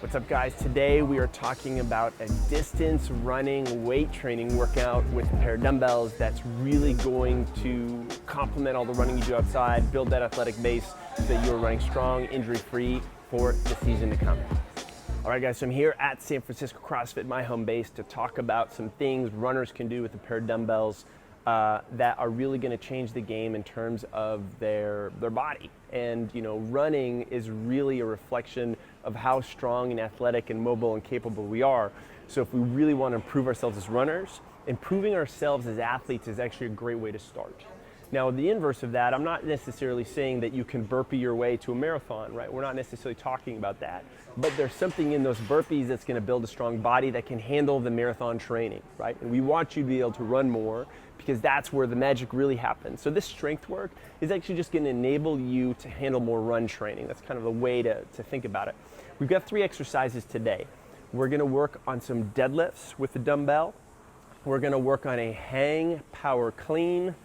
What's up, guys? Today we are talking about a distance running weight training workout with a pair of dumbbells that's really going to complement all the running you do outside, build that athletic base so that you're running strong, injury-free for the season to come. All right, guys, so I'm here at San Francisco CrossFit, my home base, to talk about some things runners can do with a pair of dumbbells that are really going to change the game in terms of their body. And running is really a reflection of how strong and athletic and mobile and capable we are. So if we really want to improve ourselves as runners, improving ourselves as athletes is actually a great way to start. Now, the inverse of that, I'm not necessarily saying that you can burpee your way to a marathon, right? We're not necessarily talking about that. But there's something in those burpees that's going to build a strong body that can handle the marathon training, right? And we want you to be able to run more because that's where the magic really happens. So this strength work is actually just going to enable you to handle more run training. That's kind of the way to think about it. We've got 3 exercises today. We're going to work on some deadlifts with the dumbbell. We're going to work on a hang power clean.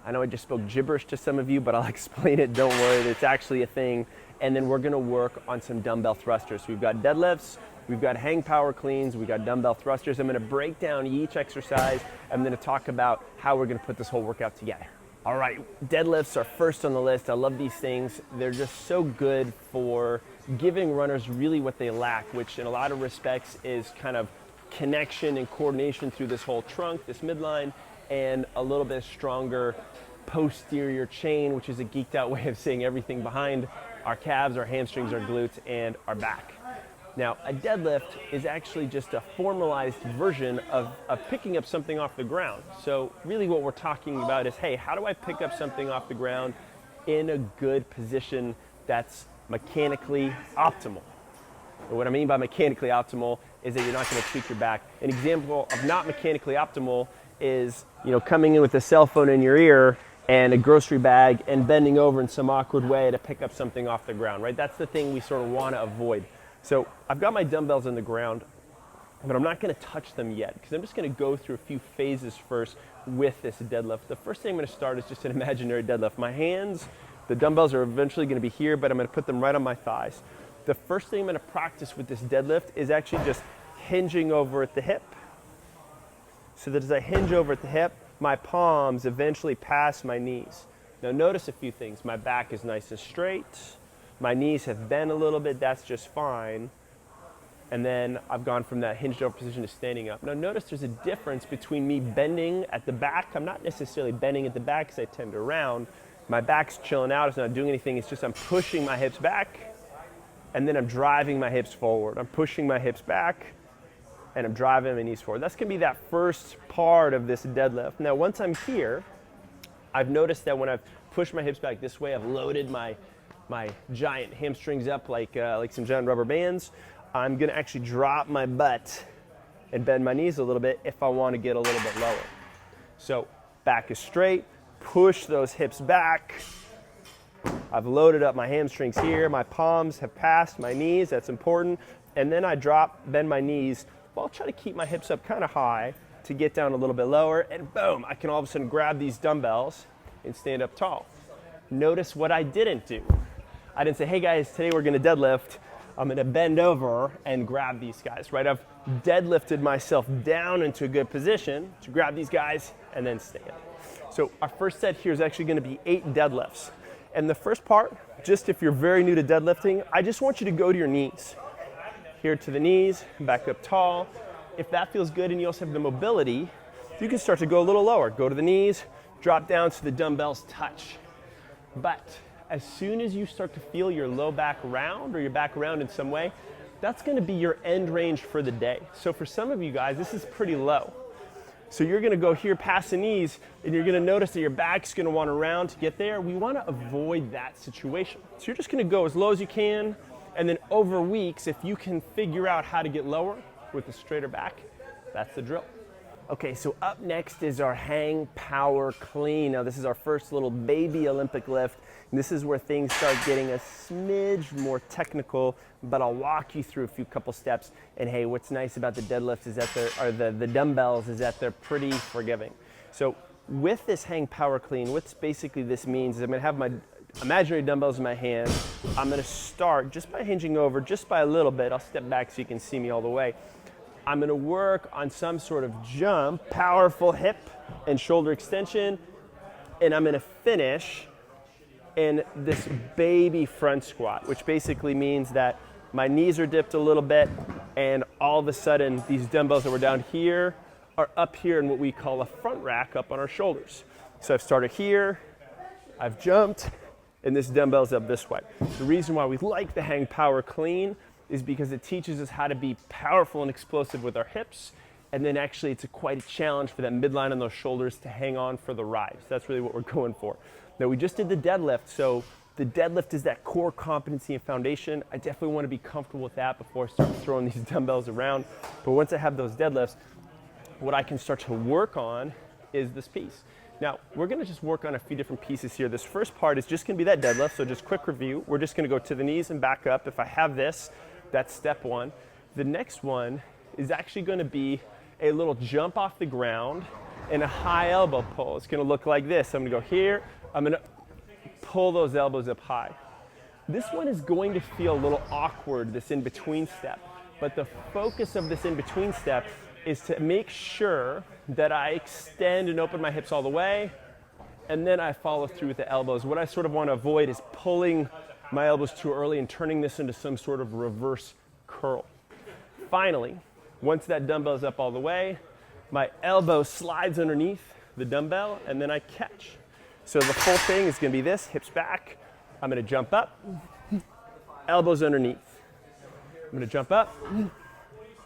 I know I just spoke gibberish to some of you, but I'll explain it. Don't worry, it's actually a thing. And then we're gonna work on some dumbbell thrusters. So we've got deadlifts, we've got hang power cleans, we've got dumbbell thrusters. I'm gonna break down each exercise. I'm gonna talk about how we're gonna put this whole workout together. All right, deadlifts are first on the list. I love these things. They're just so good for giving runners really what they lack, which in a lot of respects is kind of connection and coordination through this whole trunk, this midline, and a little bit stronger posterior chain, which is a geeked out way of saying everything behind our calves, our hamstrings, our glutes, and our back. Now, a deadlift is actually just a formalized version of picking up something off the ground. So really what we're talking about is, hey, how do I pick up something off the ground in a good position that's mechanically optimal? And what I mean by mechanically optimal is that you're not going to tweak your back. An example of not mechanically optimal is, coming in with a cell phone in your ear and a grocery bag and bending over in some awkward way to pick up something off the ground, right? That's the thing we sort of want to avoid. So I've got my dumbbells on the ground, but I'm not going to touch them yet because I'm just going to go through a few phases first with this deadlift. The first thing I'm going to start is just an imaginary deadlift. My hands, the dumbbells are eventually going to be here, but I'm going to put them right on my thighs. The first thing I'm going to practice with this deadlift is actually just hinging over at the hip, so that as I hinge over at the hip, my palms eventually pass my knees. Now notice a few things. My back is nice and straight. My knees have bent a little bit, that's just fine. And then I've gone from that hinged over position to standing up. Now notice there's a difference between me bending at the back. I'm not necessarily bending at the back because I tend to round. My back's chilling out, it's not doing anything. It's just I'm pushing my hips back and then I'm driving my hips forward. I'm pushing my hips back and I'm driving my knees forward. That's gonna be that first part of this deadlift. Now, once I'm here, I've noticed that when I've pushed my hips back this way, I've loaded my giant hamstrings up like some giant rubber bands. I'm gonna actually drop my butt and bend my knees a little bit if I wanna get a little bit lower. So back is straight, push those hips back. I've loaded up my hamstrings here. My palms have passed my knees, that's important. And then I bend my knees. Well, I'll try to keep my hips up kind of high to get down a little bit lower, and boom, I can all of a sudden grab these dumbbells and stand up tall. Notice what I didn't do. I didn't say, hey guys, today we're gonna deadlift. I'm gonna bend over and grab these guys, right? I've deadlifted myself down into a good position to grab these guys and then stand. So our first set here is actually gonna be 8 deadlifts. And the first part, just if you're very new to deadlifting, I just want you to go to your knees. Here to the knees, back up tall. If that feels good and you also have the mobility, you can start to go a little lower. Go to the knees, drop down so the dumbbells touch. But as soon as you start to feel your low back round or your back round in some way, that's gonna be your end range for the day. So for some of you guys, this is pretty low. So you're gonna go here past the knees and you're gonna notice that your back's gonna wanna round to get there. We wanna avoid that situation. So you're just gonna go as low as you can. And then over weeks, if you can figure out how to get lower with a straighter back, that's the drill. Okay, so up next is our hang power clean. Now this is our first little baby Olympic lift. And this is where things start getting a smidge more technical, but I'll walk you through a couple steps. And hey, what's nice about the deadlift is that the dumbbells is that they're pretty forgiving. So with this hang power clean, what's basically this means is I'm gonna have my imaginary dumbbells in my hand. I'm gonna start just by hinging over, just by a little bit. I'll step back so you can see me all the way. I'm gonna work on some sort of jump, powerful hip and shoulder extension, and I'm gonna finish in this baby front squat, which basically means that my knees are dipped a little bit, and all of a sudden, these dumbbells that were down here are up here in what we call a front rack up on our shoulders. So I've started here, I've jumped, and this dumbbell's up this way. The reason why we like the hang power clean is because it teaches us how to be powerful and explosive with our hips, and then actually it's quite a challenge for that midline on those shoulders to hang on for the ride. So that's really what we're going for. Now we just did the deadlift, so the deadlift is that core competency and foundation. I definitely want to be comfortable with that before I start throwing these dumbbells around. But once I have those deadlifts, what I can start to work on is this piece. Now, we're gonna just work on a few different pieces here. This first part is just gonna be that deadlift, so just quick review. We're just gonna go to the knees and back up. If I have this, that's step one. The next one is actually gonna be a little jump off the ground and a high elbow pull. It's gonna look like this. I'm gonna go here, I'm gonna pull those elbows up high. This one is going to feel a little awkward, this in-between step, but the focus of this in-between step is to make sure that I extend and open my hips all the way, and then I follow through with the elbows. What I sort of want to avoid is pulling my elbows too early and turning this into some sort of reverse curl. Finally, once that dumbbell is up all the way, my elbow slides underneath the dumbbell, and then I catch. So the full thing is gonna be this, hips back. I'm gonna jump up, elbows underneath. I'm gonna jump up,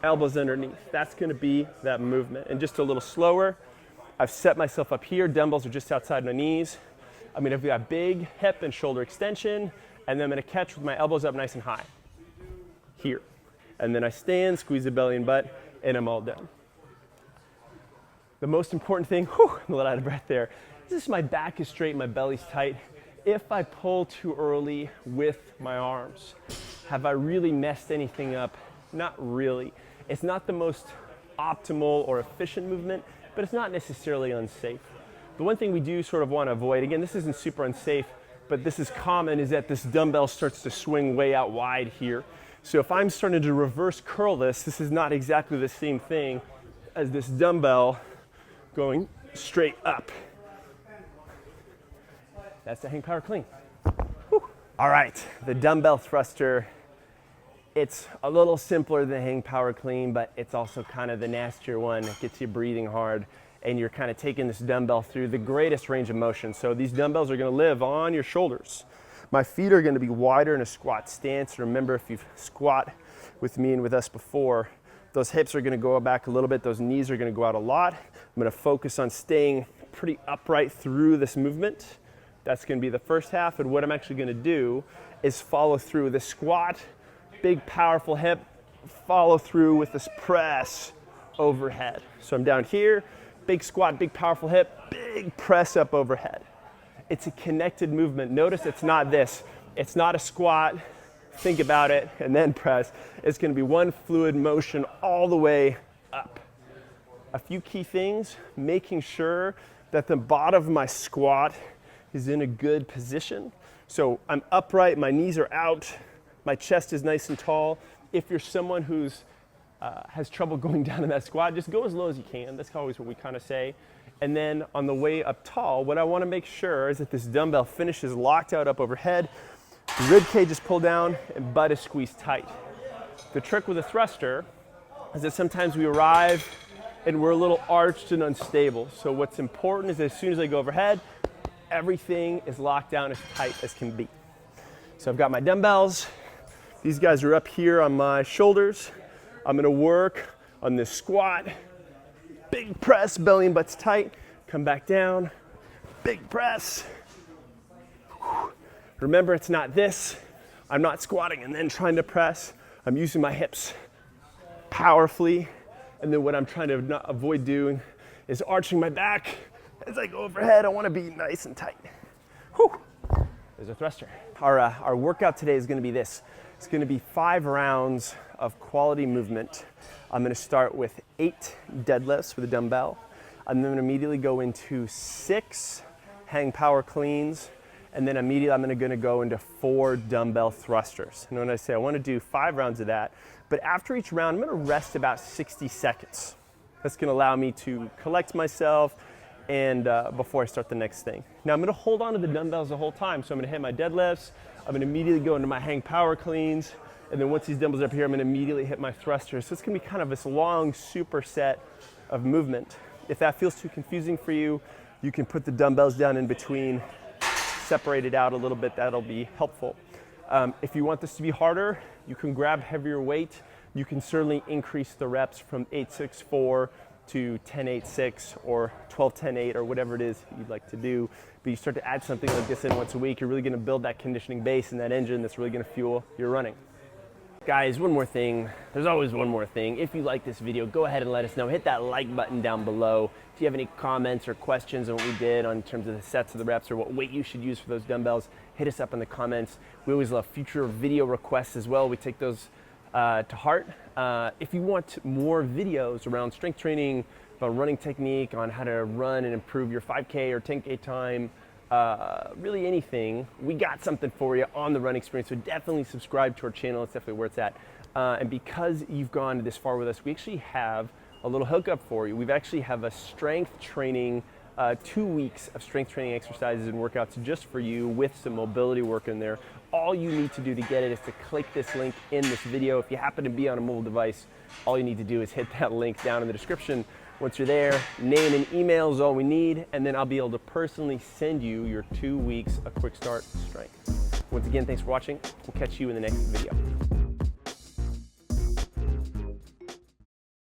elbows underneath. That's gonna be that movement. And just a little slower, I've set myself up here, dumbbells are just outside my knees. I'm gonna have a big hip and shoulder extension, and then I'm gonna catch with my elbows up nice and high, here. And then I stand, squeeze the belly and butt, and I'm all done. The most important thing, I'm a little out of breath there, is this: my back is straight, my belly's tight. If I pull too early with my arms, have I really messed anything up? Not really. It's not the most optimal or efficient movement, but it's not necessarily unsafe. The one thing we do sort of want to avoid, again, this isn't super unsafe, but this is common, is that this dumbbell starts to swing way out wide here. So if I'm starting to reverse curl this is not exactly the same thing as this dumbbell going straight up. That's the hang power clean. Whew. All right, the dumbbell thruster. It's a little simpler than hang power clean, but it's also kind of the nastier one. It gets you breathing hard, and you're kind of taking this dumbbell through the greatest range of motion. So these dumbbells are gonna live on your shoulders. My feet are gonna be wider in a squat stance. Remember, if you've squat with me and with us before, those hips are gonna go back a little bit, those knees are gonna go out a lot. I'm gonna focus on staying pretty upright through this movement. That's gonna be the first half, and what I'm actually gonna do is follow through with a squat, big powerful hip, follow through with this press overhead. So I'm down here, big squat, big powerful hip, big press up overhead. It's a connected movement. Notice it's not this. It's not a squat, think about it, and then press. It's gonna be one fluid motion all the way up. A few key things: making sure that the bottom of my squat is in a good position. So I'm upright, my knees are out, my chest is nice and tall. If you're someone who's has trouble going down in that squat, just go as low as you can. That's always what we kind of say. And then on the way up tall, what I want to make sure is that this dumbbell finishes locked out up overhead, rib cage is pulled down, and butt is squeezed tight. The trick with a thruster is that sometimes we arrive and we're a little arched and unstable. So what's important is as soon as I go overhead, everything is locked down as tight as can be. So I've got my dumbbells. These guys are up here on my shoulders. I'm gonna work on this squat. Big press, belly and butt's tight. Come back down, big press. Remember, it's not this. I'm not squatting and then trying to press. I'm using my hips powerfully. And then what I'm trying to not avoid doing is arching my back. As I go overhead, I want to be nice and tight. Whew. There's a thruster. Our workout today is going to be this. It's going to be 5 rounds of quality movement. I'm going to start with 8 deadlifts with a dumbbell. I'm then going to immediately go into 6 hang power cleans. And then immediately I'm gonna go into 4 dumbbell thrusters. And when I say I wanna do 5 rounds of that, but after each round, I'm gonna rest about 60 seconds. That's gonna allow me to collect myself and before I start the next thing. Now I'm gonna hold on to the dumbbells the whole time. So I'm gonna hit my deadlifts, I'm gonna immediately go into my hang power cleans, and then once these dumbbells are up here, I'm gonna immediately hit my thrusters. So it's gonna be kind of this long superset of movement. If that feels too confusing for you, you can put the dumbbells down in between, separate it out a little bit, that'll be helpful. If you want this to be harder, you can grab heavier weight. You can certainly increase the reps from 8-6-4 to 10-8-6 or 12-10-8 or whatever it is you'd like to do. But you start to add something like this in once a week, you're really gonna build that conditioning base and that engine that's really gonna fuel your running. Guys, one more thing. There's always one more thing. If you like this video, go ahead and let us know. Hit that like button down below. If you have any comments or questions on what we did in terms of the sets of the reps or what weight you should use for those dumbbells, hit us up in the comments. We always love future video requests as well. We take those to heart. If you want more videos around strength training, about running technique, on how to run and improve your 5K or 10K time, really anything, we got something for you on the Run Experience. So definitely subscribe to our channel. It's definitely where it's at. And because you've gone this far with us, we actually have a little hookup for you. We've actually have a strength training, 2 weeks of strength training exercises and workouts just for you with some mobility work in there. All you need to do to get it is to click this link in this video. If you happen to be on a mobile device, all you need to do is hit that link down in the description. Once you're there, name and email is all we need, and then I'll be able to personally send you your 2 weeks of quick start strength. Once again, thanks for watching. We'll catch you in the next video.